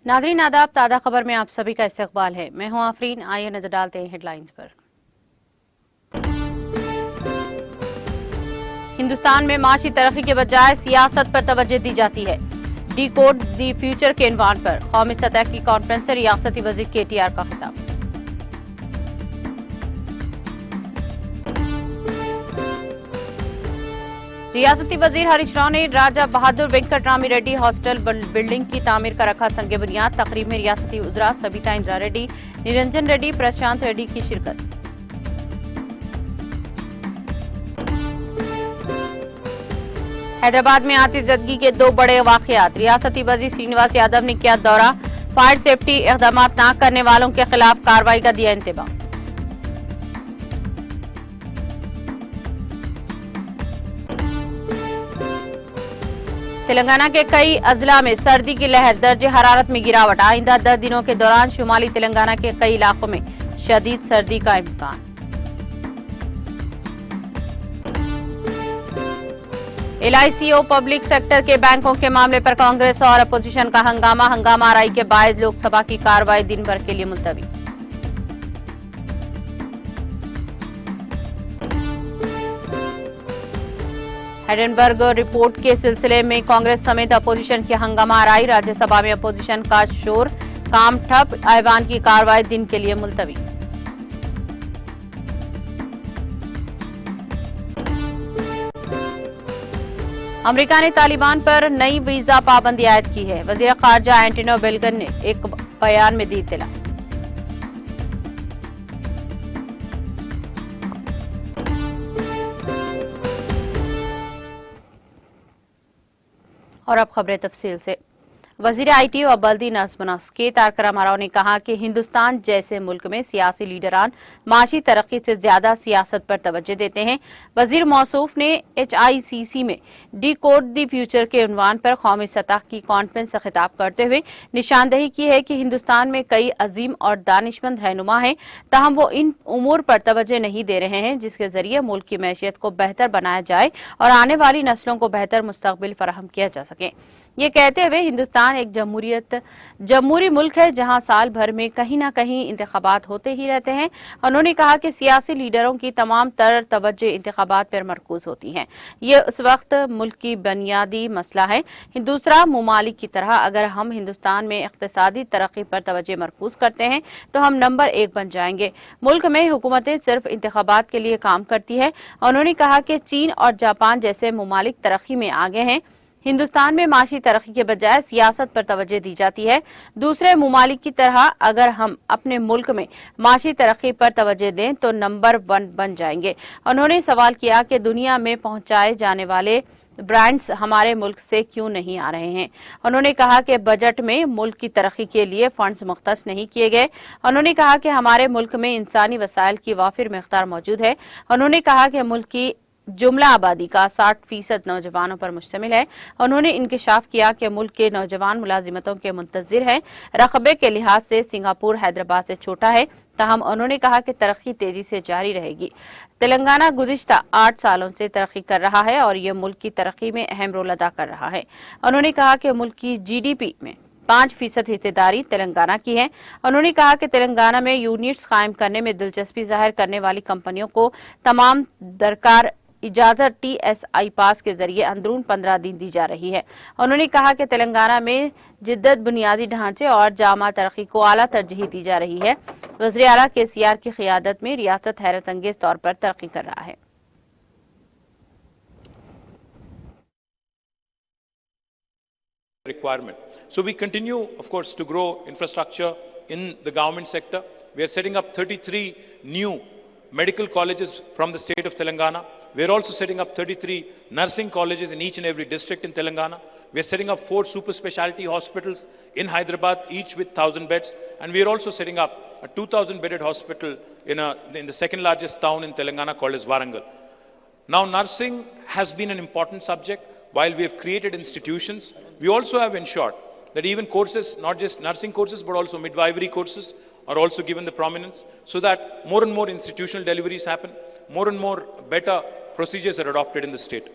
नाज़रीन आदाब, ताज़ा खबर में आप सभी का इस्तकबाल है। मैं हूं आफरीन। आइए नजर डालते हैं हेडलाइंस पर। हिंदुस्तान में माशी तरक्की के बजाय सियासत पर तवज्जो दी जाती है। डी कोड दी फ्यूचर के इन्वान पर कौमी सतह की कॉन्फ्रेंस से रियासती वजीर KTR का खिताब। रियासती वजीर हरीश राव ने राजा बहादुर वेंकटरामी रेड्डी हॉस्टल बिल्डिंग की तामीर का रखा संग बुनियाद। तकरीब में रियासती उजरा सबिता इंदिरा रेड्डी, निरंजन रेड्डी, प्रशांत रेड्डी की शिरकत। हैदराबाद में आतिशबाजी के दो बड़े वाकयात। रियासती वजीर श्रीनिवास यादव ने किया दौरा। फायर सेफ्टी इकदाम न करने वालों के खिलाफ कार्रवाई का दिया इंतबाह। तेलंगाना के कई अजला में सर्दी की लहर, दर्जे हरारत में गिरावट। आइंदा 10 दिनों के दौरान शुमाली तेलंगाना के कई इलाकों में शदीद सर्दी का इम्कान। LICO पब्लिक सेक्टर के बैंकों के मामले पर कांग्रेस और अपोजिशन का हंगामा आरई के बायस लोकसभा की कार्रवाई दिन भर के लिए मुलतवी। हिडेनबर्ग रिपोर्ट के सिलसिले में कांग्रेस समेत अपोजिशन की हंगामा आरई। राज्यसभा में अपोजिशन का शोर, काम ठप, ऐवान की कार्रवाई दिन के लिए मुलतवी। अमेरिका ने तालिबान पर नई वीजा पाबंदी आयद की है। वजीर खारजा एंटनी ब्लिंकन ने एक बयान में दी इत्तला। और अब खबरें तफसील से। वजीर IT और बल्दी नज़्म नस्क के तारक रामाराव ने कहा कि हिंदुस्तान जैसे मुल्क में सियासी लीडरान माशी तरक्की से ज्यादा सियासत पर तवज्जो देते हैं। वजीर मौसूफ ने HICC में डी कोड दी फ्यूचर के उन्वान पर कौमी सतह की कॉन्फ्रेंस से खिताब करते हुए निशानदही की है कि हिंदुस्तान में कई अजीम और दानिशमंद रहनुमा हैं, ताहम वो इन उमूर पर तवज्जो नहीं दे रहे हैं जिसके जरिए मुल्क की मैशियत को बेहतर बनाया जाए और आने वाली नस्लों को बेहतर मुस्तकबिल फराहम किया जा सके। ये कहते हुए हिंदुस्तान एक जमहूरी मुल्क है जहां साल भर में कहीं न कहीं इंतखाबात होते ही रहते हैं। उन्होंने कहा कि सियासी लीडरों की तमाम तर तवज्जो इंतखाबात पर मरकूज होती है। ये उस वक्त मुल्क की बुनियादी मसला है। दूसरा मुमालिक की तरह अगर हम हिंदुस्तान में इक्तिसादी तरक्की पर तवज्जो मरकूज करते हैं तो हम नंबर 1 बन जाएंगे। मुल्क में हुकूमतें सिर्फ इंतखाबात के लिए काम करती है। उन्होंने कहा कि चीन और जापान जैसे मुमालिक तरक्की में आगे हैं। हिंदुस्तान में माशी तरक्की के बजाय सियासत पर तवज्जो दी जाती है। दूसरे मुमालिक की तरह अगर हम अपने मुल्क में माशी तरक्की पर तवज्जो दें तो नंबर 1 बन जाएंगे। उन्होंने सवाल किया कि दुनिया में पहुंचाए जाने वाले ब्रांड्स हमारे मुल्क से क्यों नहीं आ रहे हैं। उन्होंने कहा कि बजट में मुल्क की तरक्की के लिए फंड्स मुख्तस नहीं किए गए। उन्होंने कहा कि हमारे मुल्क में इंसानी वसाइल की वाफिर मिक़दार मौजूद है। उन्होंने कहा कि मुल्क की जुमला आबादी का 60% नौजवानों पर मुश्तमिल है। उन्होंने इंकशाफ किया कि मुल्क के नौजवान मुलाजिमतों के मुंतजिर हैं। रकबे के लिहाज से सिंगापुर हैदराबाद से छोटा है, ताहम उन्होंने कहा कि तरक्की तेजी से जारी रहेगी। तेलंगाना गुज़िश्ता 8 सालों से तरक्की कर रहा है और ये मुल्क की तरक्की में अहम रोल अदा कर रहा है। उन्होंने कहा कि मुल्क की GDP में 5% हिस्सेदारी तेलंगाना की है। उन्होंने कहा कि तेलंगाना में यूनिट्स कायम करने में दिलचस्पी जाहिर करने वाली कंपनियों को तमाम दरकार इजाजत TSI पास के जरिए अंदरून 15 दिन दी जा रही है। उन्होंने कहा कि तेलंगाना में जिद्दत, बुनियादी ढांचे और जामा तरक्की को आला तरजीह दी जा रही है। वज़ीर आला KCR की क़ियादत में रियासत हैरत अंगेज तौर पर तरक्की कर रहा है। Requirement. So we continue, of course, to grow infrastructure in the government sector. We are setting up 33 new medical colleges from the state of Telangana. We are also setting up 33 nursing colleges in each and every district in Telangana. We are setting up 4 super specialty hospitals in Hyderabad, each with 1,000 beds. And we are also setting up a 2,000 bedded hospital in the second largest town in Telangana called as Warangal. Now, nursing has been an important subject. While we have created institutions, we also have ensured that even courses, not just nursing courses, but also midwifery courses are also given the prominence so that more and more institutional deliveries happen, more and more better procedures are adopted in the state.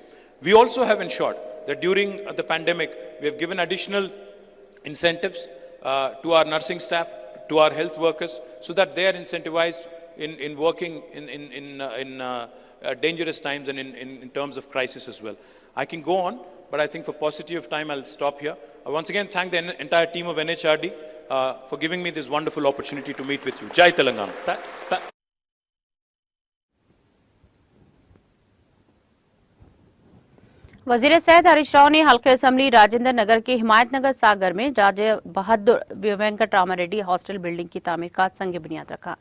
We also have ensured that during the pandemic, we have given additional incentives to our nursing staff, to our health workers, so that they are incentivized in working in dangerous times and in terms of crisis as well. I can go on, but I think for paucity of time, I'll stop here. I once again thank the entire team of NHRD for giving me this wonderful opportunity to meet with you. Jai Telangana. वजीर सेहत हरीश राव ने हल्के assembly Rajendra Nagar के हिमायत नगर सागर में राजे बहादुर Venkat रामारेड्डी hostel building की तामीर का संग बुनियाद रखा।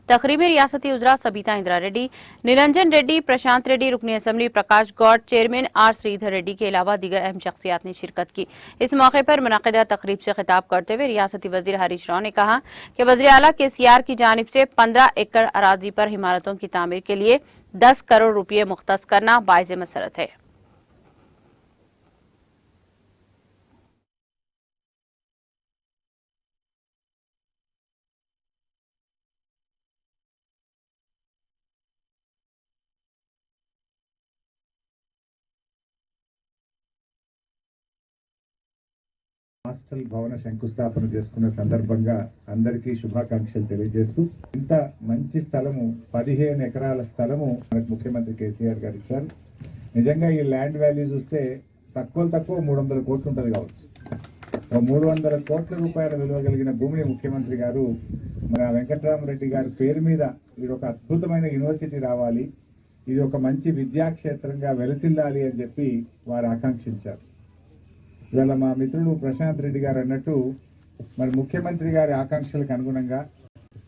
तकरीब में रियासती उजरा सबीता इंदिरा रेड्डी, निरंजन रेड्डी, प्रशांत Reddy, रुकनी assembly Prakash Gaur, chairman are Shridhar Reddy के अलावा दीगर अहम शख्सियात ने शिरकत की। इस मौके पर मुनक़िदा तकरीब से खिताब करते हुए रियासती वजीर हरीश राव ने कहा कि वज़ीर आला KCR की जानिब से 15 एकड़ अराजी पर इमारतों की तामीर के लिए 10 करोड़ रुपये मुख्तस करना बाइज़ मसरत है। హాస్టల్ భవన శంకుస్థాపన చేసుకున్న సందర్భంగా అందరికీ శుభాకాంక్షలు తెలియజేస్తూ ఇంత మంచి స్థలము 15 ఎకరాల స్థలము మనకు ముఖ్యమంత్రి కేసీఆర్ గారు ఇచ్చారు. నిజంగా ఈ ల్యాండ్ వాల్యూ చూస్తే తక్కువ 300 కోట్లు ఉంటుంది కావచ్చు. 300 కోట్ల రూపాయల విలువ కలిగిన భూమిని ముఖ్యమంత్రి గారు మన వెంకటరామరెడ్డి గారి పేరు మీద ఇది ఒక అద్భుతమైన యూనివర్సిటీ రావాలి, ఇది ఒక మంచి విద్యాక్షేత్రంగా వెలసిల్లాలి అని చెప్పి వారు ఆకాంక్షించారు. ఇవాళ మా మిత్రుడు ప్రశాంత్ రెడ్డి గారు అన్నట్టు మరి ముఖ్యమంత్రి గారి ఆకాంక్షలకు అనుగుణంగా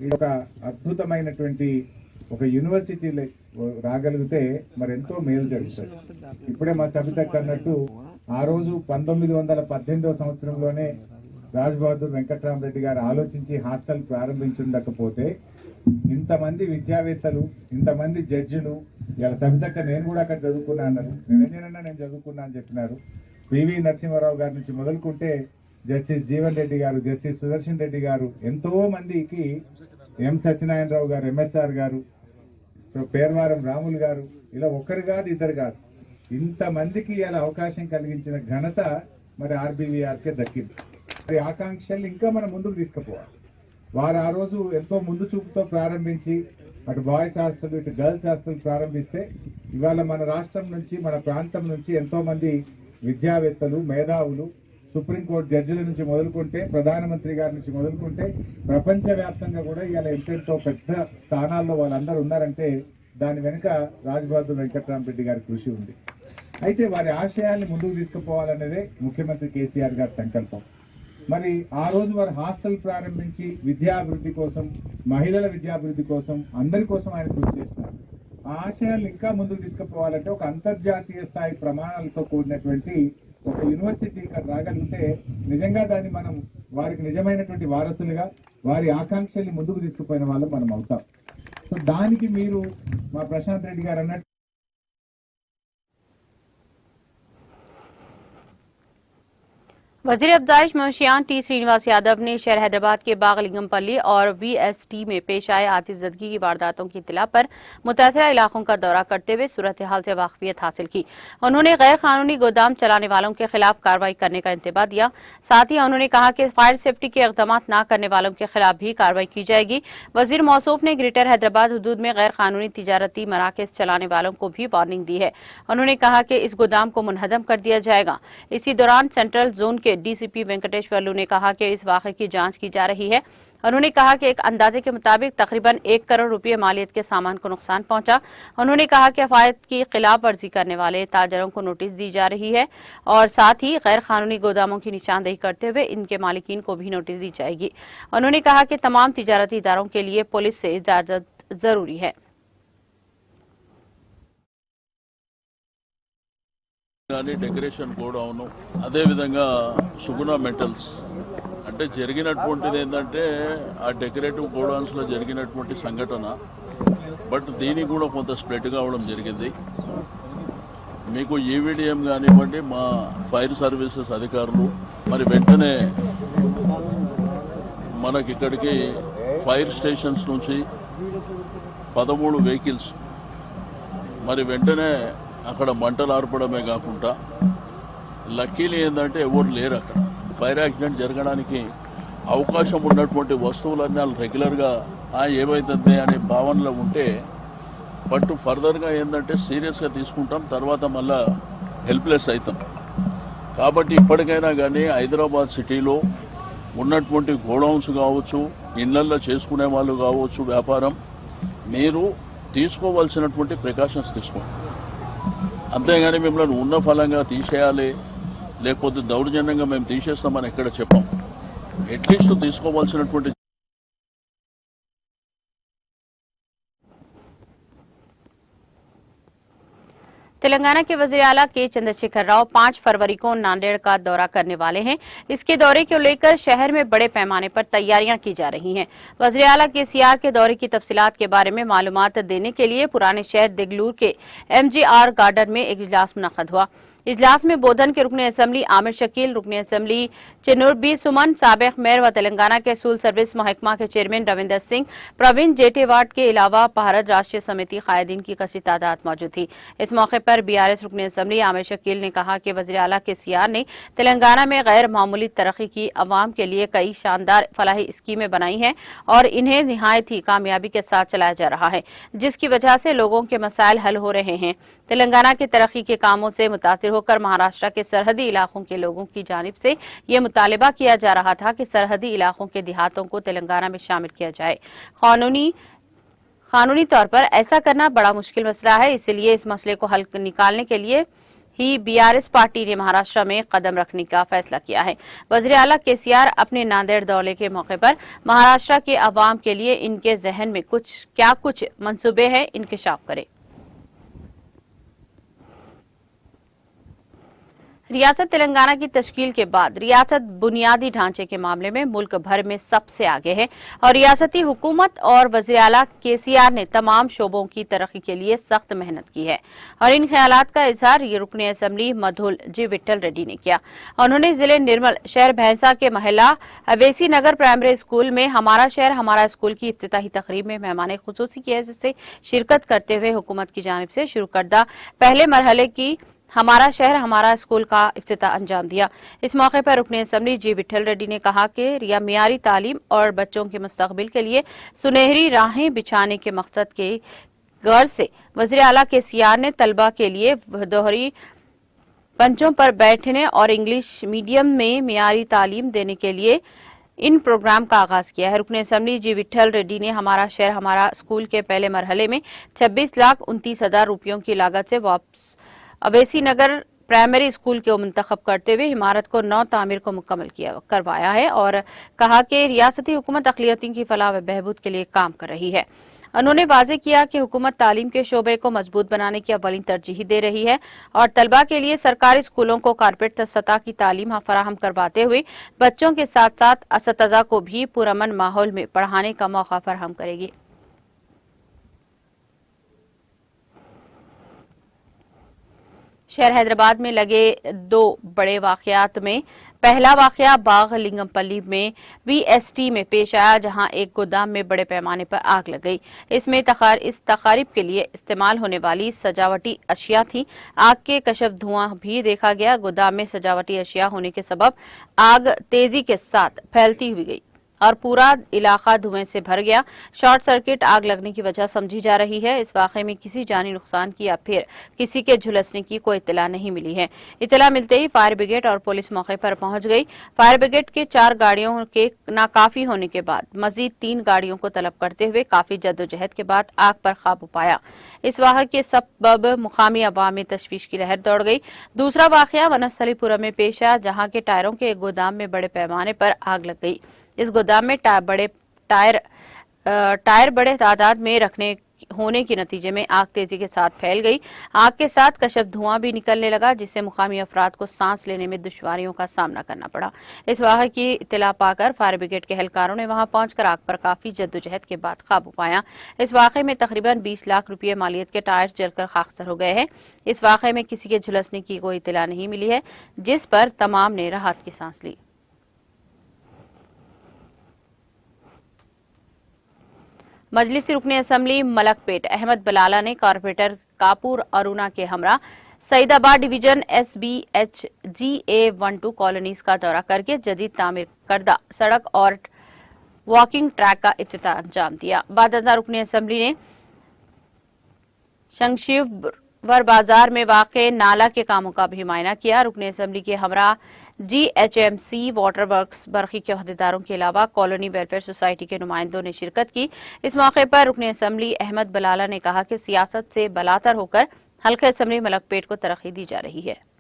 ఈ ఒక అద్భుతమైనటువంటి ఒక యూనివర్సిటీ రాగలిగితే మరి ఎంతో మేలు జరుగుతుంది. ఇప్పుడే మా సబితక్క అన్నట్టు ఆ రోజు 1918వ సంవత్సరంలోనే రాజ్ బహదూర్ వెంకటరామరెడ్డి గారు ఆలోచించి హాస్టల్ ప్రారంభించుండకపోతే ఇంతమంది విద్యావేత్తలు, ఇంతమంది జడ్జిలు, ఇలా సబితక్క నేను కూడా అక్కడ చదువుకున్నా అన్నారు, నిరంజనన్న నేను చదువుకున్నా అని చెప్పినారు. పివి నరసింహారావు గారి నుంచి మొదలుకుంటే జస్టిస్ జీవన్ రెడ్డి గారు, జస్టిస్ సుదర్శన్ రెడ్డి గారు, ఎంతో మందికి ఎం సత్యనారాయణరావు గారు, ఎంఎస్ఆర్ గారు, పేర్వారం రాములు గారు, ఇలా ఒక్కరు కాదు ఇద్దరు కాదు ఇంతమందికి ఇలా అవకాశం కలిగించిన ఘనత మరి ఆర్బీవీఆర్కే దక్కింది. మరి ఆకాంక్షలు ఇంకా మనం ముందుకు తీసుకుపోవాలి. వారు ఆ రోజు ఎంతో ముందు చూపుతో ప్రారంభించి అటు బాయ్స్ హాస్టల్ ఇటు గర్ల్స్ హాస్టల్ ప్రారంభిస్తే ఇవాళ మన రాష్ట్రం నుంచి మన ప్రాంతం నుంచి ఎంతో మంది విద్యావేత్తలు, మేధావులు, సుప్రీంకోర్టు జడ్జిల నుంచి మొదలుకుంటే ప్రధానమంత్రి గారి నుంచి మొదలుకుంటే ప్రపంచవ్యాప్తంగా కూడా ఇవాళ ఎంతెంతో పెద్ద స్థానాల్లో వాళ్ళందరూ ఉన్నారంటే దాని వెనుక రాజ్ బహదూర్ వెంకటరామరెడ్డి గారి కృషి ఉంది. అయితే వారి ఆశయాల్ని ముందుకు తీసుకుపోవాలనేదే ముఖ్యమంత్రి కేసీఆర్ గారి సంకల్పం. మరి ఆ రోజు వారు హాస్టల్ ప్రారంభించి విద్యాభివృద్ధి కోసం, మహిళల విద్యాభివృద్ధి కోసం, అందరి కోసం ఆయన కృషి చేస్తున్నారు. ఆ ఆశయాలను ఇంకా ముందుకు తీసుకుపోవాలంటే ఒక అంతర్జాతీయ స్థాయి ప్రమాణాలతో కూడినటువంటి ఒక యూనివర్సిటీ ఇక్కడ రాగలిగితే నిజంగా దాన్ని మనం వారికి నిజమైనటువంటి వారసులుగా వారి ఆకాంక్షల్ని ముందుకు తీసుకుపోయిన వాళ్ళు మనం అవుతాం. సో దానికి మీరు మా ప్రశాంత్ రెడ్డి గారు అన్నట్టు वजीर अफजाइश मंशियान टी श्रीनिवास यादव ने शहर हैदराबाद के बाग लिंगमपल्ली और VST में पेश आए आतिशज़दगी की वारदातों की इत्तला पर मुतासिरा इलाकों का दौरा करते हुए सूरत हाल से वाकफियत हासिल की। उन्होंने गैर कानूनी गोदाम चलाने वालों के खिलाफ कार्रवाई करने का इंतबाह दिया। साथ ही उन्होंने कहा कि फायर सेफ्टी के इक़दाम न करने वालों के खिलाफ भी कार्रवाई की जाएगी। वजीर मौसूफ ने ग्रेटर हैदराबाद हुदूद में गैर कानूनी तिजारती मराकज़ चलाने वालों को भी वार्निंग दी है। उन्होंने कहा कि इस गोदाम को मुनहदम कर दिया जाएगा। इसी दौरान सेंट्रल जोन के DCP वेंकटेश्वरलू ने कहा कि इस वाक़े की जांच की जा रही है। उन्होंने कहा कि एक अंदाजे के मुताबिक तकरीबन 1 करोड़ रुपये मालियत के सामान को नुकसान पहुंचा। उन्होंने कहा कि अफायद की खिलाफ वर्जी करने वाले ताजरों को नोटिस दी जा रही है और साथ ही गैर कानूनी गोदामों की निशानदेही करते हुए इनके मालिकीन को भी नोटिस दी जाएगी। उन्होंने कहा कि तमाम तिजारती इदारों के लिए पुलिस से इजाजत जरूरी है। డెకరేషన్ గోడౌను అదే విధంగా సుగుణ మెటల్స్ అంటే జరిగినటువంటిది ఏంటంటే ఆ డెకరేటివ్ గోడౌన్స్లో జరిగినటువంటి సంఘటన. బట్ దీనికి కూడా కొంత స్ప్రెడ్ కావడం జరిగింది. మీకు ఈవీడీఎం కానివ్వండి, మా ఫైర్ సర్వీసెస్ అధికారులు మరి వెంటనే మనకి ఇక్కడికి ఫైర్ స్టేషన్స్ నుంచి 13 వెహికల్స్ మరి వెంటనే అక్కడ మంటలు ఆర్పడమే కాకుండా లక్కీలు ఏంటంటే ఎవరు లేరు. అక్కడ ఫైర్ యాక్సిడెంట్ జరగడానికి అవకాశం ఉన్నటువంటి వస్తువులన్నీ వాళ్ళు రెగ్యులర్గా ఏమవుతుంది అనే భావనలో ఉంటే బట్ ఫర్దర్గా ఏంటంటే సీరియస్గా తీసుకుంటాం, తర్వాత మళ్ళా హెల్ప్లెస్ అవుతాం. కాబట్టి ఇప్పటికైనా కానీ హైదరాబాద్ సిటీలో ఉన్నటువంటి గోడౌన్స్ కావచ్చు, ఇళ్లల్లో చేసుకునే వాళ్ళు కావచ్చు, వ్యాపారం మీరు తీసుకోవాల్సినటువంటి ప్రికాషన్స్ తీసుకోండి. అంతేగాని మిమ్మల్ని ఉన్న ఫలంగా తీసేయాలి లేకపోతే దౌర్జన్యంగా మేము తీసేస్తామని ఎక్కడ చెప్పాం. అట్లీస్ట్ తీసుకోవాల్సినటువంటి तेलंगाना के वज़ीर आला के चंद्रशेखर राव 5 फरवरी को नांदेड़ का दौरा करने वाले हैं। इसके दौरे को लेकर शहर में बड़े पैमाने पर तैयारियां की जा रही हैं। वज़ीर आला केसीआर के दौरे की तफसीलात के बारे में मालूमात देने के लिए पुराने शहर देगलूर के MGR गार्डन में एक इजलास मुनक़द हुआ। इजलास में बोधन के रुकन असम्बली आमिर शकील, रुकन असम्बली चिन्नूर बी सुमन, साबिक मेयर व तेलंगाना के सिविल सर्विस महकमा के चेयरमैन रविंदर सिंह, प्रवीण जेटेवाट के अलावा भारत राष्ट्रीय समिति कायदीन की कसी तादाद मौजूद थी। इस मौके पर BRS रुकन असम्बली आमिर शकील ने कहा कि वज़ीर आला केसीआर ने तेलंगाना में गैर मामूली तरक्की की, अवाम के लिए कई शानदार फलाही स्कीमें बनाई हैं और इन्हें निहायत ही कामयाबी के साथ चलाया जा रहा है, जिसकी वजह से लोगों के मसाइल हल हो रहे हैं। तेलंगाना की तरक्की के कामों से मुतासिर होकर महाराष्ट्र के सरहदी इलाकों के लोगों की जानिब से ये मुतालबा किया जा रहा था कि सरहदी इलाकों के देहातों को तेलंगाना में शामिल किया जाए। कानूनी तौर पर ऐसा करना बड़ा मुश्किल मसला है, इसलिए इस मसले को हल निकालने के लिए ही BRS पार्टी ने महाराष्ट्र में कदम रखने का फैसला किया है। वज़ीर आला केसीआर अपने नांदेड़ दौरे के मौके पर महाराष्ट्र के अवाम के लिए इनके जहन में कुछ मंसूबे हैं, इंकशाफ करें। रियासत तेलंगाना की तश्कील के बाद रियासत बुनियादी ढांचे के मामले में मुल्क भर में सबसे आगे है और रियासती हुकूमत और वज़ीर आला केसीआर ने तमाम शोबों की तरक्की के लिए सख्त मेहनत की है और इन ख्यालात का इजहार रुकन असम्बली मधुल जी विट्ठल रेड्डी ने किया। उन्होंने जिले निर्मल शहर भैंसा के महला अवेसी नगर प्राइमरी स्कूल में हमारा शहर हमारा स्कूल की इफ्तिताही तकरीब में मेहमान खुसूसी की हैसियत से शिरकत करते हुए हुकूमत की जानिब से शुरू करदा पहले मरहले की हमारा शहर हमारा स्कूल का इफ्तिताह अंजाम दिया। इस मौके पर रुकन असम्बली जी विट्ठल रेड्डी ने कहा कि मियारी तालीम और बच्चों के मुस्तकबिल के लिए सुनहरी राहें बिछाने के मकसद के गर्ज से वज़ीर आला केसीआर ने तलबा के लिए दोहरी पंचों पर बैठने और इंग्लिश मीडियम में मियारी तालीम देने के लिए इन प्रोग्राम का आगाज किया है। रुकन असम्बली जी विट्ठल रेड्डी ने हमारा शहर हमारा स्कूल के पहले मरहले में 26,29,000 रुपयों की लागत से अवेसी नगर प्राइमरी स्कूल को मुंतखब करते हुए इमारत को नौ तामीर को मुकम्मल करवाया है और कहा कि रियासती हुकूमत अक़लियतों की फलाह व बहबूद के लिए काम कर रही है। उन्होंने वाज़ेह किया कि हुकूमत तालीम के शोबे को मजबूत बनाने की अव्वलीन तरजीह दे रही है और तलबा के लिए सरकारी स्कूलों को कारपोरेट सतह की तालीम फराहम करवाते हुए बच्चों के साथ साथ असतिज़ा को भी पुरअमन माहौल में पढ़ाने का मौका फराहम करेगी। शहर हैदराबाद में लगे 2 बड़े वाकयात में पहला वाकया बाग लिंगमपल्ली में VST में पेश आया, जहां एक गोदाम में बड़े पैमाने पर आग लग गई। इसमें इस तकारीब के लिए इस्तेमाल होने वाली सजावटी अशिया थी। आग के कशफ धुआं भी देखा गया। गोदाम में सजावटी अशिया होने के सबब आग तेजी के साथ फैलती हुई गई और पूरा इलाका धुएं से भर गया। शॉर्ट सर्किट आग लगने की वजह समझी जा रही है। इस वाकये में किसी जानी नुकसान की या फिर किसी के झुलसने की कोई इत्तला नहीं मिली है। इत्तला मिलते ही फायर ब्रिगेड और पुलिस मौके पर पहुंच गई। फायर ब्रिगेड के 4 गाड़ियों के नाकाफी होने के बाद मजीद 3 गाड़ियों को तलब करते हुए काफी जद्दोजहद के बाद आग पर काबू पाया। इस वाक़ये के सबब मुकामी अवाम में तशवीश की लहर दौड़ गई। दूसरा वाकया वनस्थलीपुरम में पेश आया, जहाँ के टायरों के एक गोदाम में बड़े पैमाने पर आग लग गई। इस गोदाम में टायर बड़े तादाद में रखने होने के नतीजे में आग तेजी के साथ फैल गई। आग के साथ कशफ धुआं भी निकलने लगा, जिससे मुकामी अफराद को सांस लेने में दुश्वारियों का सामना करना पड़ा। इस वाक़ये की इत्तला पाकर फायर ब्रिगेड के एहलकारों ने वहां पहुंचकर आग पर काफी जद्दोजहद के बाद काबू पाया। इस वाक़ये में तकरीबन 20 लाख रुपये मालियत के टायर जलकर खाकसर हो गए हैं। इस वाक़ये में किसी के झुलसने की कोई इत्तला नहीं मिली है, जिस पर तमाम ने राहत की सांस ली। मजलिसी रुकन असम्बली मलकपेट अहमद बलाला ने कारपोरेटर कापूर अरुणा के हमरा सईदाबाद डिवीजन SBHGA12 कॉलोनीज का दौरा करके जदीद तामीर करदा सड़क और वॉकिंग ट्रैक का इफ्तिताह अंजाम दिया। बादशाह रुकनी असेंबली ने शंशिवर बाजार में वाक़े नाला के कामों का भी मुआयना किया। रुकनी असेंबली के हमरा GHMC वाटर वर्क्स बरखी के अहदेदारों के अलावा कॉलोनी वेलफेयर सोसाइटी के नुमाइंदों ने शिरकत की। इस मौके पर रुकनी असेंबली अहमद बलाला ने कहा कि सियासत से बलातर होकर हल्के असेंबली मलकपेट को तरक्की दी जा रही है।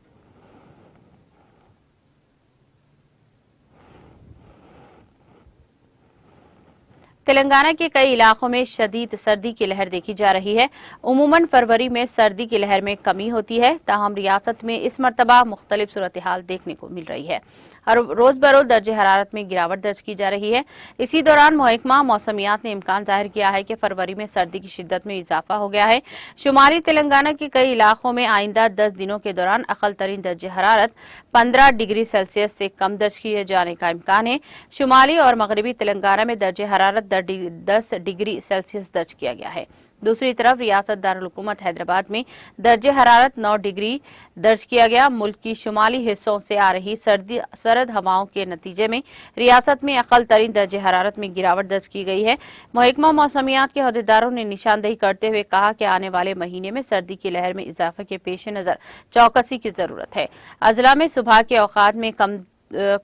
तेलंगाना के कई इलाकों में शदीद सर्दी की लहर देखी जा रही है। उमूमन फरवरी में सर्दी की लहर में कमी होती है, ताहम रियासत में इस मरतबा मुख्तलिफ सूरत हाल देखने को मिल रही है। हर रोज बरोज दर्जे हरारत में गिरावट दर्ज की जा रही है। इसी दौरान महकमा मौसमियात ने इम्कान जाहिर किया है कि फरवरी में सर्दी की शिद्दत में इजाफा हो गया है। शुमाली तेलंगाना के कई इलाकों में आइंदा 10 दिनों के दौरान अकल तरीन दर्जे हरारत 15 डिग्री सेल्सियस से कम दर्ज किए जाने का इम्कान है। शुमाली और मगरबी तेलंगाना में दर्जे हरारत 10 डिग्री सेल्सियस दर्ज किया गया है। दूसरी तरफ रियासत दारुल हुकूमत हैदराबाद में दर्जे हरारत 9 डिग्री दर्ज किया गया। मुल्क की शुमाली हिस्सों से आ रही सरद हवाओं के नतीजे में रियासत में अकल तरीन दर्जे हरारत में गिरावट दर्ज की गई है। महकमा मौसमियात के अहदेदारों ने निशानदेही करते हुए कहा कि आने वाले महीने में सर्दी की लहर में इजाफे के पेश नजर चौकसी की जरूरत है। अजला में सुबह के औकात में कम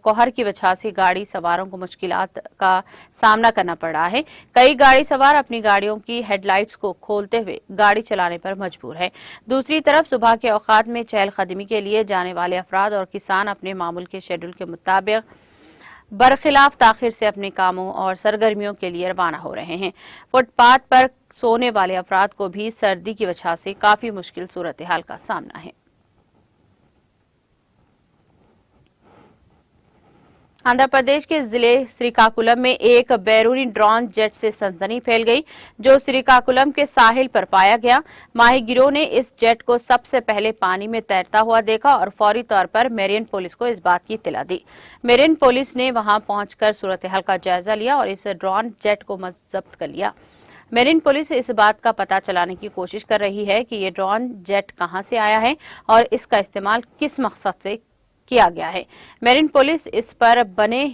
कोहर की वजह से गाड़ी सवारों को मुश्किलात का सामना करना पड़ रहा है। कई गाड़ी सवार अपनी गाड़ियों की हेडलाइट्स को खोलते हुए गाड़ी चलाने पर मजबूर है। दूसरी तरफ सुबह के औकात में चहलकदमी के लिए जाने वाले अफराद और किसान अपने मामूल के शेड्यूल के मुताबिक बरखिलाफ ताखिर से अपने कामों और सरगर्मियों के लिए रवाना हो रहे हैं। फुटपाथ पर सोने वाले अफराद को भी सर्दी की वजह से काफी मुश्किल सूरत हाल का सामना है। आंध्र प्रदेश के जिले श्रीकाकुलम में एक बैरूनी ड्रोन जेट से सनसनी फैल गई, जो श्रीकाकुलम के साहिल पर पाया गया। माहीगिरों ने इस जेट को सबसे पहले पानी में तैरता हुआ देखा और फौरी तौर पर मेरिन पुलिस को इस बात की इत्तला दी। मेरिन पुलिस ने वहां पहुंचकर सूरत हाल का जायजा लिया और इस ड्रोन जेट को जब्त कर लिया। मेरिन पुलिस इस बात का पता चलाने की कोशिश कर रही है कि ये ड्रोन जेट कहां से आया है और इसका इस्तेमाल किस मकसद से किया गया है। मेरिन पुलिस इस पर बने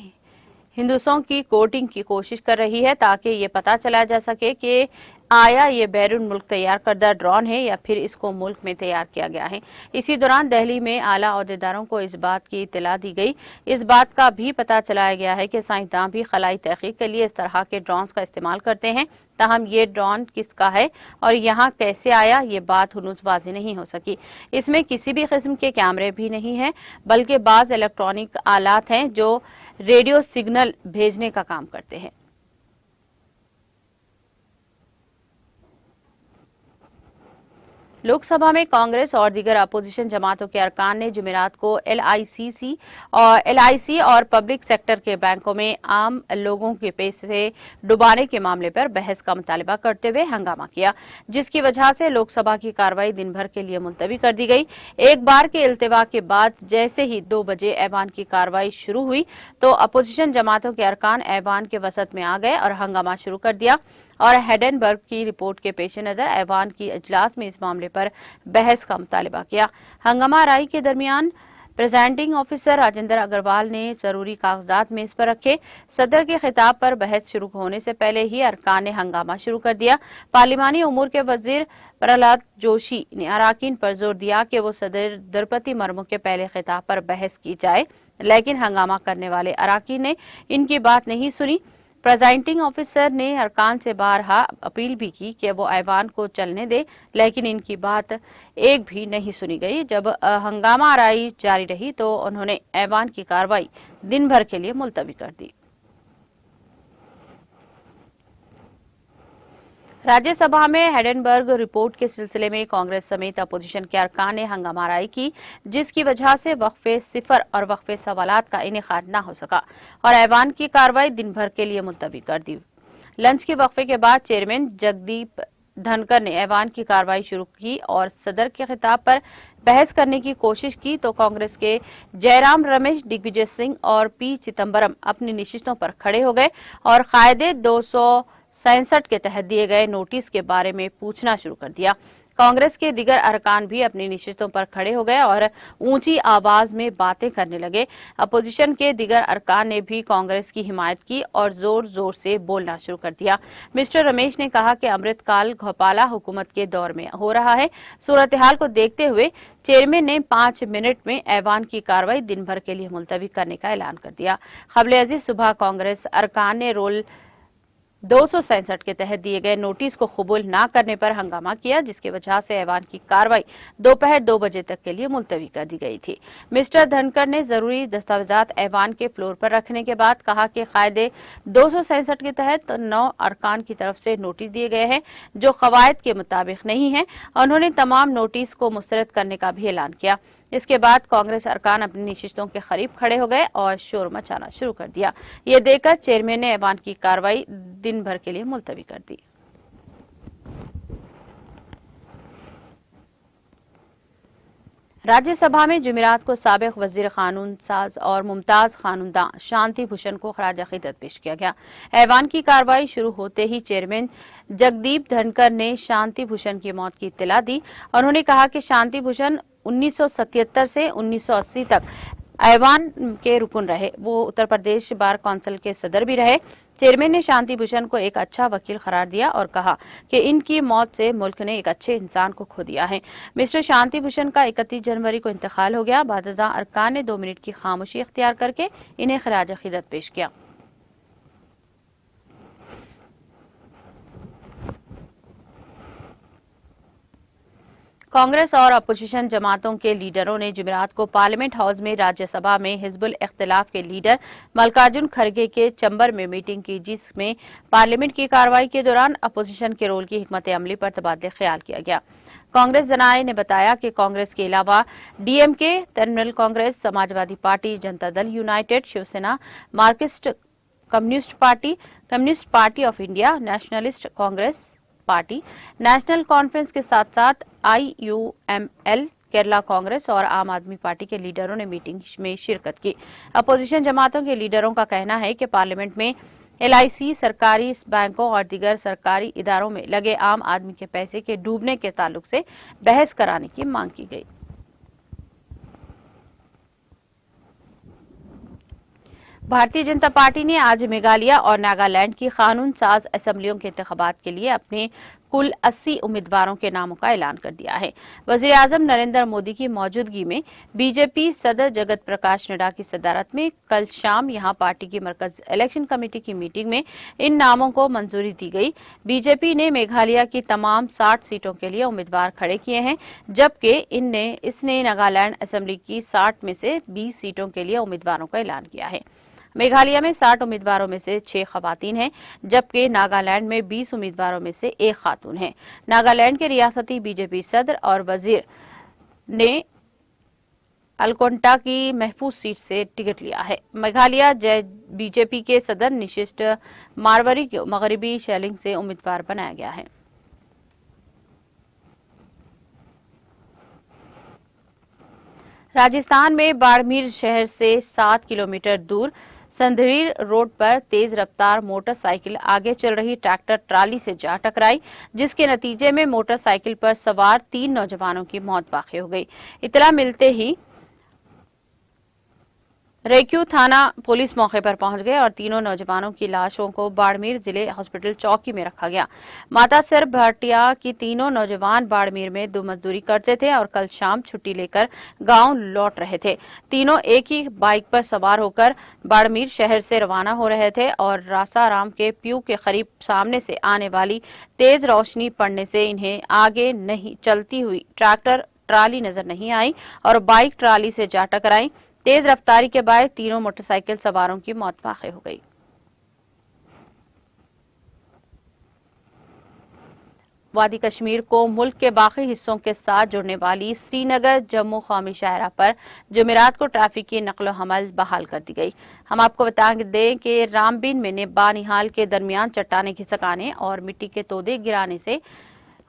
हिंदुस्तान की कोटिंग की कोशिश कर रही है ताकि ये पता चला जा सके कि आया ये बैरून मुल्क तैयार करदा ड्रोन है या फिर इसको मुल्क में तैयार किया गया है। इसी दौरान दिल्ली में आला अहदेदारों को इस बात की इत्तला दी गई। इस बात का भी पता चलाया गया है कि साइंसदान भी खलाई तहकीक के लिए इस तरह के ड्रोन्स का इस्तेमाल करते हैं। ताहम ये ड्रोन किसका है और यहाँ कैसे आया, ये बात हुनूसबाजी नहीं हो सकी। इसमें किसी भी किस्म के कैमरे भी नहीं है, बल्कि बाज इलेक्ट्रॉनिक आलात हैं जो रेडियो सिग्नल भेजने का काम करते हैं। लोकसभा में कांग्रेस और दीगर अपोजिशन जमातों के अरकान ने जुमेरात को LIC और पब्लिक सेक्टर के बैंकों में आम लोगों के पैसे डुबाने के मामले पर बहस का मुतालबा करते हुए हंगामा किया, जिसकी वजह से लोकसभा की कार्रवाई दिन भर के लिए मुलतवी कर दी गई। एक बार के इल्तिवा के बाद जैसे ही 2 बजे ऐवान की कार्रवाई शुरू हुई तो अपोजिशन जमातों के अरकान ऐवान के वसत में आ गए और हंगामा शुरू कर दिया और हेडनबर्ग की रिपोर्ट के पेश नजर ऐवान की इजलास में इस मामले पर बहस का मुतालबा किया। हंगामा राई के दरमियान प्रेजेंटिंग ऑफिसर राजेंद्र अग्रवाल ने जरूरी कागजात मेज पर रखे। सदर के खिताब पर बहस शुरू होने से पहले ही अरकान ने हंगामा शुरू कर दिया। पार्लिमानी उमूर के वजीर प्रहलाद जोशी ने अराकीन पर जोर दिया कि वो सदर द्रौपदी मुर्मू के पहले खिताब पर बहस की जाए, लेकिन हंगामा करने वाले अराकीन ने इनकी बात नहीं सुनी। प्रेजाइडिंग ऑफिसर ने अरकान से बारहा अपील भी की कि वो ऐवान को चलने दे, लेकिन इनकी बात एक भी नहीं सुनी गई। जब हंगामा आराई जारी रही तो उन्होंने ऐवान की कार्रवाई दिन भर के लिए मुलतवी कर दी। राज्यसभा में हेडनबर्ग रिपोर्ट के सिलसिले में कांग्रेस समेत अपोजिशन के अरकान ने हंगामा आराई की, जिसकी वजह से वक्फे सिफर और वक्फे सवालात का इनेकाद न हो सका और ऐवान की कार्रवाई दिन भर के लिए मुलतवी कर दी। लंच के वक्फे के बाद चेयरमैन जगदीप धनकर ने ऐवान की कार्रवाई शुरू की और सदर के खिताब पर बहस करने की कोशिश की तो कांग्रेस के जयराम रमेश, दिग्विजय सिंह और पी चिदम्बरम अपनी नशिस्तों पर खड़े हो गए और कायदे 267 के तहत दिए गए नोटिस के बारे में पूछना शुरू कर दिया। कांग्रेस के दीगर अरकान भी अपनी नशिस्तों पर खड़े हो गए और ऊंची आवाज में बातें करने लगे। अपोजिशन के दीगर अरकान ने भी कांग्रेस की हिमायत की और जोर जोर से बोलना शुरू कर दिया। मिस्टर रमेश ने कहा कि अमृतकाल घोटाला हुकूमत के दौर में हो रहा है। सूरत हाल को देखते हुए चेयरमैन ने 5 मिनट में ऐवान की कार्रवाई दिन भर के लिए मुलतवी करने का ऐलान कर दिया। खबले अजीज सुबह कांग्रेस अरकान ने रोल 267 के तहत दिए गए नोटिस को कबूल न करने पर हंगामा किया, जिसकी वजह से ऐवान की कार्रवाई दोपहर 2 बजे तक के लिए मुलतवी कर दी गई थी। मिस्टर धनखड़ ने जरूरी दस्तावेजात ऐवान के फ्लोर पर रखने के बाद कहा कि कायदे 267 के तहत 9 अरकान की तरफ से नोटिस दिए गए हैं जो कवायद के मुताबिक नहीं है। उन्होंने तमाम नोटिस को मुस्तरद करने का भी ऐलान किया। इसके बाद कांग्रेस अरकान अपनी नशिस्तों के करीब खड़े हो गए और शोर मचाना शुरू कर दिया। ये देखकर चेयरमैन ने ऐवान की कार्रवाई दिन भर के लिए मुलतवी कर दी। राज्यसभा में जुमेरात को साबिक वजीर कानून साज और मुमताज खानूनदां शांति भूषण को खराज अकीदत पेश किया गया। ऐवान की कार्रवाई शुरू होते ही चेयरमैन जगदीप धनखड़ ने शांति भूषण की मौत की इत्तला दी। उन्होंने कहा कि शांति भूषण 1977 से 1980 तक ऐवान के रुकन रहे। वो उत्तर प्रदेश बार काउंसिल के सदर भी रहे। चेयरमैन ने शांति भूषण को एक अच्छा वकील करार दिया और कहा कि इनकी मौत से मुल्क ने एक अच्छे इंसान को खो दिया है। मिस्टर शांति भूषण का 31 जनवरी को इंतकाल हो गया। बादशाह अरकान ने 2 मिनट की खामोशी इख्तियार करके इन्हें खराज अकीदत पेश किया। कांग्रेस और अपोजिशन जमातों के लीडरों ने जुमेरात को पार्लियामेंट हाउस में राज्यसभा में हिजबुल इख्तिलाफ के लीडर मल्लिकार्जुन खड़गे के चैम्बर में मीटिंग की, जिसमें पार्लियामेंट की कार्रवाई के दौरान अपोजिशन के रोल की हिकमत अमली पर तबादले ख्याल किया गया। कांग्रेस जनाए ने बताया कि कांग्रेस के अलावा DMK, Trinamool Congress, Samajwadi Party, Janata Dal United, Shiv Sena, Marxist Communist Party of India, Nationalist Congress Party, National Conference के साथ साथ IUML, केरला कांग्रेस और आम आदमी पार्टी के लीडरों ने मीटिंग में शिरकत की। अपोजिशन जमातों के लीडरों का कहना है कि पार्लियामेंट में LIC, सरकारी बैंकों और दीगर सरकारी इदारों में लगे आम आदमी के पैसे के डूबने के ताल्लुक से बहस कराने की मांग की गई। भारतीय जनता पार्टी ने आज मेघालय और नागालैंड की कानून साज असेंबलियों के इंतखाबात के लिए अपने कुल 80 उम्मीदवारों के नामों का ऐलान कर दिया है। वजीर आजम नरेंद्र मोदी की मौजूदगी में बीजेपी सदर जगत प्रकाश नड्डा की सदारत में कल शाम यहां पार्टी की मरकज इलेक्शन कमेटी की मीटिंग में इन नामों को मंजूरी दी गई। बीजेपी ने मेघालय की तमाम 60 सीटों के लिए उम्मीदवार खड़े किए हैं, जबकि इसने नागालैंड असेंबली की 60 में से 20 सीटों के लिए उम्मीदवारों का ऐलान किया है। मेघालय में 60 उम्मीदवारों में से 6 खवातीन हैं, जबकि नागालैंड में 20 उम्मीदवारों में से 1 खातून है। नागालैंड के रियासती बीजेपी सदर और वजीर ने अलकोंटा की महफूज सीट से टिकट लिया है। मेघालय बीजेपी के सदर निशिष्ट मारवरी को मगरबी शेलिंग से उम्मीदवार बनाया गया है। राजस्थान में बाड़मेर शहर से 7 किलोमीटर दूर संधरीर रोड पर तेज रफ्तार मोटरसाइकिल आगे चल रही ट्रैक्टर ट्राली से जा टकराई, जिसके नतीजे में मोटरसाइकिल पर सवार 3 नौजवानों की मौत वाक़ई हो गई। इत्तला मिलते ही रेक्यू थाना पुलिस मौके पर पहुंच गए और तीनों नौजवानों की लाशों को बाड़मेर जिले हॉस्पिटल चौकी में रखा गया। माता सर भाटिया की तीनों नौजवान बाड़मेर में 2 मजदूरी करते थे और कल शाम छुट्टी लेकर गांव लौट रहे थे। तीनों एक ही बाइक पर सवार होकर बाड़मेर शहर से रवाना हो रहे थे और रासाराम के प्यू के करीब सामने से आने वाली तेज रोशनी पड़ने से इन्हें आगे नहीं चलती हुई ट्रैक्टर ट्राली नजर नहीं आई और बाइक ट्राली से जा टकराई। तेज रफ्तारी के बाद तीनों मोटरसाइकिल सवारों की मौत वाक़ई हो गई। वादी कश्मीर को मुल्क के बाकी हिस्सों के साथ जुड़ने वाली श्रीनगर जम्मू कौमी शाहराह पर जुमेरात को ट्रैफिक की नकलो हमल बहाल कर दी गई। हम आपको बता दें कि रामबिन में बानिहाल के दरमियान चट्टाने खिसकाने और मिट्टी के तोदे गिराने से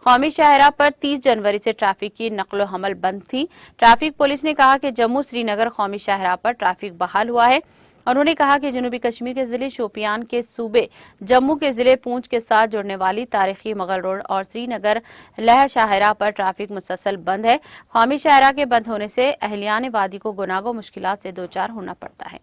कौमी शाहराह पर 30 जनवरी से ट्रैफिक की नकलो हमल बंद थी। ट्रैफिक पुलिस ने कहा कि जम्मू श्रीनगर कौमी शाहराह पर ट्रैफिक बहाल हुआ है। उन्होंने कहा कि जनूबी कश्मीर के जिले शोपियान के सूबे जम्मू के जिले पूंछ के साथ जुड़ने वाली तारीखी मुगल रोड और श्रीनगर लह शाहरा पर ट्रैफिक मुसलसल बंद है। कौमी शाहरा के बंद होने से अहलियान वादी को गुनागो मुश्किलात से दो चार होना पड़ता है।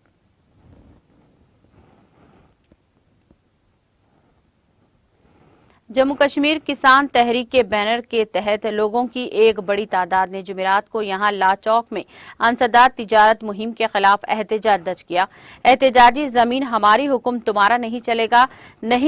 जम्मू कश्मीर किसान तहरीक के बैनर के तहत लोगों की एक बड़ी तादाद ने जुमेरात को यहां लाचौक में अंसदाद तिजारत मुहिम के खिलाफ एहतजाज दर्ज किया। एहतजाजी जमीन हमारी, हुक्म तुम्हारा नहीं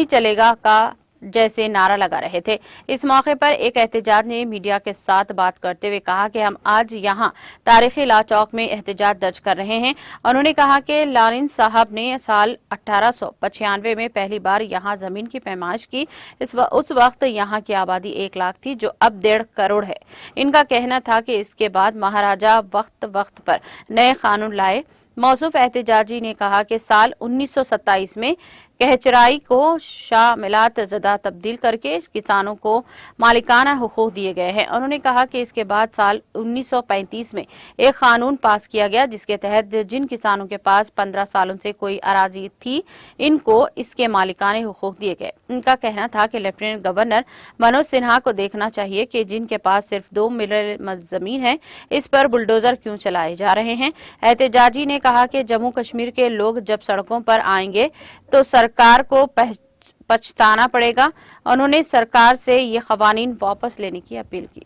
चलेगा का जैसे नारा लगा रहे थे। इस मौके पर एक एहतजाज ने मीडिया के साथ बात करते हुए कहा कि हम आज यहां तारीखी लाचौक में एहतजाज दर्ज कर रहे हैं। उन्होंने कहा कि लालिन साहब ने साल 1895 में पहली बार यहां जमीन की पैमाइश की। उस वक्त यहां की आबादी 1 लाख थी, जो अब 1.5 करोड़ है। इनका कहना था कि इसके बाद महाराजा वक्त वक्त पर नए कानून लाए। मौसूफ एहतजाजी ने कहा कि साल 1927 में कहचराई को शामिलात ज़दा तब्दील करके किसानों को मालिकाना हुकूक दिए गए हैं। उन्होंने कहा कि इसके बाद साल 1935 में एक कानून पास किया गया जिसके तहत जिन किसानों के पास 15 सालों से कोई अराजी थी, इनको इसके मालिकाने हुकूक दिए गए। इनका कहना था कि लेफ्टिनेंट गवर्नर मनोज सिन्हा को देखना चाहिए कि जिनके पास सिर्फ 2 मिल जमीन है, इस पर बुलडोजर क्यों चलाए जा रहे हैं। एहतजाजी ने कहा कि जम्मू कश्मीर के लोग जब सड़कों पर आएंगे तो सरकार को पछताना पड़ेगा। उन्होंने सरकार से ये क़वानीन वापस लेने की अपील की।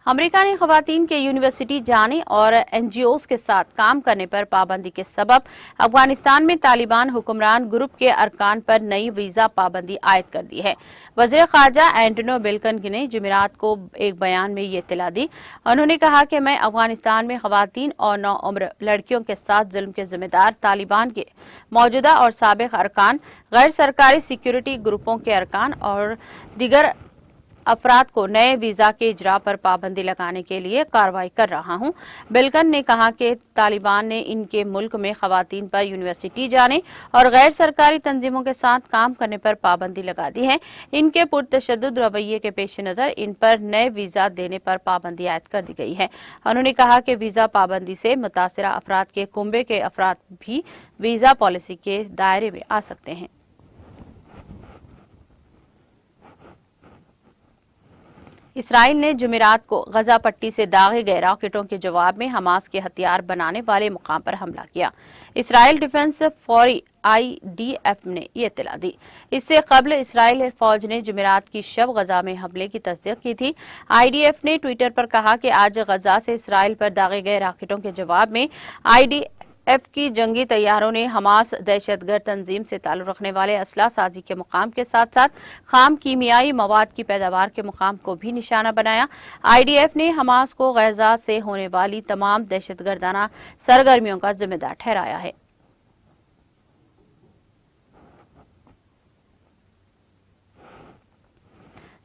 अमेरिका ने खवातीन के यूनिवर्सिटी जाने और एनजीओज के साथ काम करने पर पाबंदी के सबब अफगानिस्तान में तालिबान हुक्मरान ग्रुप के अरकान पर नई वीजा पाबंदी आयद कर दी है। वज़ीर ख़ारजा एंटोनी ब्लिंकन ने जुमेरात को एक बयान में ये इत्तला दी। उन्होंने कहा कि मैं अफगानिस्तान में खवातीन और नौउम्र लड़कियों के साथ जुल्म के जिम्मेदार तालिबान के मौजूदा और साबिक अरकान, गैर सरकारी सिक्योरिटी ग्रुपों के अरकान और दीगर अफराद को नए वीजा के इजरा पर पाबंदी लगाने के लिए कार्रवाई कर रहा हूं। बिल्कन ने कहा कि तालिबान ने इनके मुल्क में खवातीन पर यूनिवर्सिटी जाने और गैर सरकारी तंजीमों के साथ काम करने पर पाबंदी लगा दी है। इनके पुरतशद्दुद रवैये के पेश नजर इन पर नए वीजा देने पर पाबंदी आयद कर दी गई है। उन्होंने कहा कि वीजा पाबंदी से मुतासिरा अफराद के कुंबे के अफराद भी वीजा पॉलिसी के दायरे में आ सकते हैं। इसराइल ने जुमेरात को गजा पट्टी से दागे गए रॉकेटों के जवाब में हमास के हथियार बनाने वाले मुकाम पर हमला किया। इसराइल डिफेंस फौरी IDF ने ये इत्तला दी। इससे कबल इसराइल फौज ने जुमेरात की शब गजा में हमले की तस्दीक की थी। IDF ने ट्विटर पर कहा कि आज गजा से इसराइल पर दागे गए रॉकेटों के जवाब में IDF की जंगी तैयारों ने हमास दहशतगर्द तंजीम से ताल्लुक रखने वाले असला साजी के मुकाम के साथ साथ खाम कीमियाई मवाद की पैदावार के मुकाम को भी निशाना बनाया। IDF ने हमास को गजा से होने वाली तमाम दहशतगर्दाना सरगर्मियों का जिम्मेदार ठहराया है।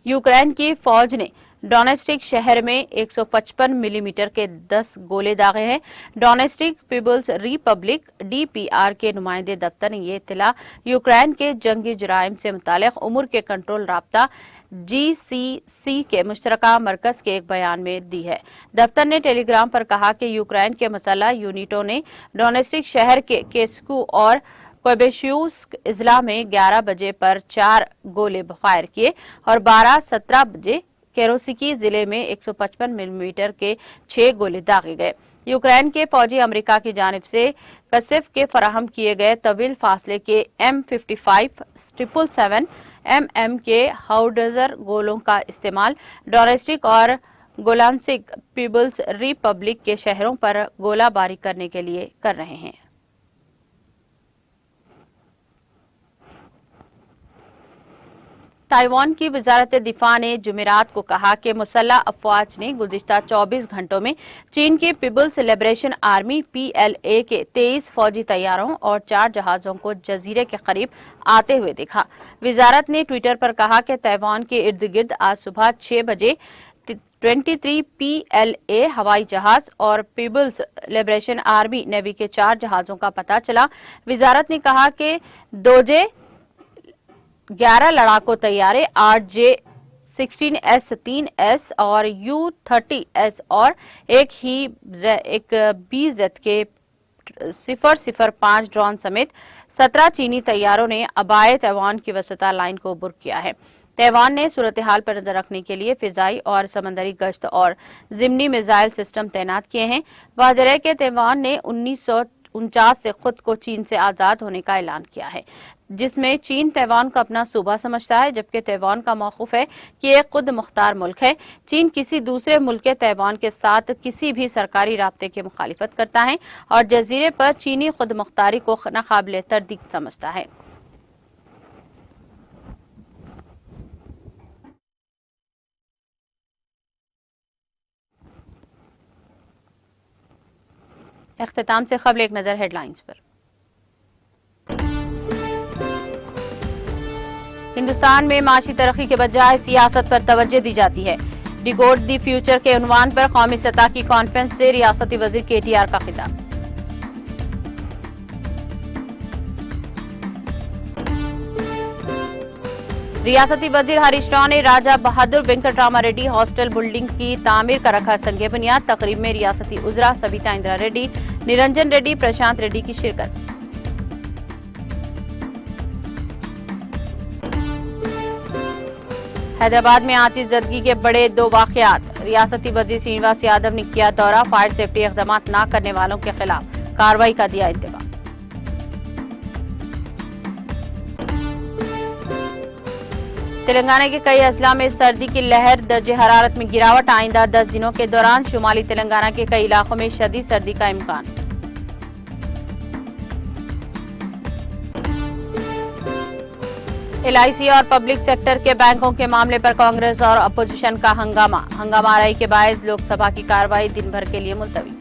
यूक्रेन की फौज ने डोनेस्टिक शहर में 155 मिलीमीटर के 10 गोले दागे हैं। डोनेस्टिक पीपल्स रिपब्लिक DPR के नुमाइंदे दफ्तर ने यह इत्तला यूक्रेन के जंगी जराइम से मुतालिक उमूर के कंट्रोल राब्ता GCC के मुश्तरका मरकज के एक बयान में दी है। दफ्तर ने टेलीग्राम पर कहा कि यूक्रेन के मुतल्ला यूनिटों ने डोनेस्टिक शहर के केस्कू और क्वेबेशियूस्क इजला में 11 बजे पर 4 गोले फायर किए और 12-17 बजे केरोसिकी जिले में 155 मिलीमीटर के 6 गोले दागे गए। यूक्रेन के फौजी अमेरिका की जानिब से कसिफ के फराहम किए गए तवील फासले के M55 777 mm के हाउडजर गोलों का इस्तेमाल डोनेस्टिक और गोलांसिक पीपल्स रिपब्लिक के शहरों पर गोलाबारी करने के लिए कर रहे हैं। ताइवान की वजारत दिफा ने जुमेरात को कहा कि मुसल्लह अफवाज ने गुज़िश्ता 24 घंटों में चीन की पीपल्स लिबरेशन आर्मी PLA के 23 फौजी तैयारों और 4 जहाजों को जजीरे के करीब आते हुए देखा। वजारत ने ट्विटर पर कहा कि ताइवान के इर्द गिर्द आज सुबह 6 बजे 23 PLA हवाई जहाज और पीपल्स लिबरेशन आर्मी नेवी के 4 जहाजों का पता चला। वजारत ने कहा कि 2J 11 लड़ाकू तैयारे 8J 16S 3S और U30S और एक BZ के 005 ड्रोन समेत 17 चीनी तैयारों ने अबाए तैवान की वसता लाइन को बुर्क किया है। तैवान ने सूरत हाल पर नजर रखने के लिए फिजाई और समंदरी गश्त और जिमनी मिसाइल सिस्टम तैनात किए हैं। वाज़ेह है कि तैवान ने 1949 से खुद को चीन से आजाद होने का ऐलान किया है, जिसमें चीन तैवान को अपना सूबा समझता है, जबकि तैवान का मौक़िफ़ है कि एक खुद मुख्तार मुल्क है। चीन किसी दूसरे मुल्क के तैवान के साथ किसी भी सरकारी राब्ते की मुखालिफत करता है और जजीरे पर चीनी खुद मुख्तारी को नाकाबिले तरदीद समझता है। इख्तिताम से ख़बर एक नज़र हेडलाइंस पर। हिंदुस्तान में माशी तरक्की के बजाय सियासत पर तवज्जो दी जाती है। डिकोड दी फ्यूचर के उन्वान पर कौमी सतह की कॉन्फ्रेंस से रियासती वजीर KTR का खिताब। रियासती वजीर हरीश राव ने राजा बहादुर वेंकटरामा रेड्डी हॉस्टल बिल्डिंग की तामीर का रखा संगे बुनियाद। तकरीब में रियासती उजरा सविता इंदिरा रेड्डी, निरंजन रेड्डी, प्रशांत रेड्डी की शिरकत। हैदराबाद में आतिश ज़दगी के बड़े 2 वाक़यात। रियासती वजीर श्रीनिवास यादव ने किया दौरा। फायर सेफ्टी इक़दाम न करने वालों के खिलाफ कार्रवाई का दिया इंतबाह। तेलंगाना के कई अजला में सर्दी की लहर, दर्जे हरारत में गिरावट। आइंदा 10 दिनों के दौरान शुमाली तेलंगाना के कई इलाकों में शदीद सर्दी का इम्कान। LIC और पब्लिक सेक्टर के बैंकों के मामले पर कांग्रेस और अपोजिशन का हंगामा आरई के बायस लोकसभा की कार्रवाई दिन भर के लिए मुलतवी।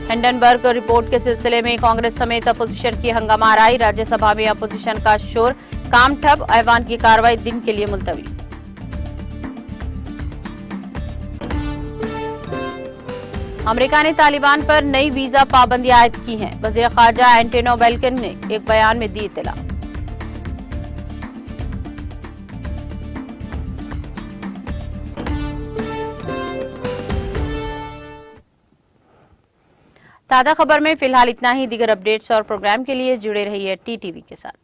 हिंडनबर्ग रिपोर्ट के सिलसिले में कांग्रेस समेत अपोजिशन की हंगामा आरई। राज्यसभा में अपोजिशन का शोर, काम ठप। ऐवान की कार्रवाई दिन के लिए मुलतवी। अमेरिका ने तालिबान पर नई वीजा पाबंदी आयद की है। वज़ीर ख़ारजा एंटोनी ब्लिंकन ने एक बयान में दी इत्तला। ताज़ा खबर में फिलहाल इतना ही। दीगर अपडेट्स और प्रोग्राम के लिए जुड़े रहिए TTV के साथ।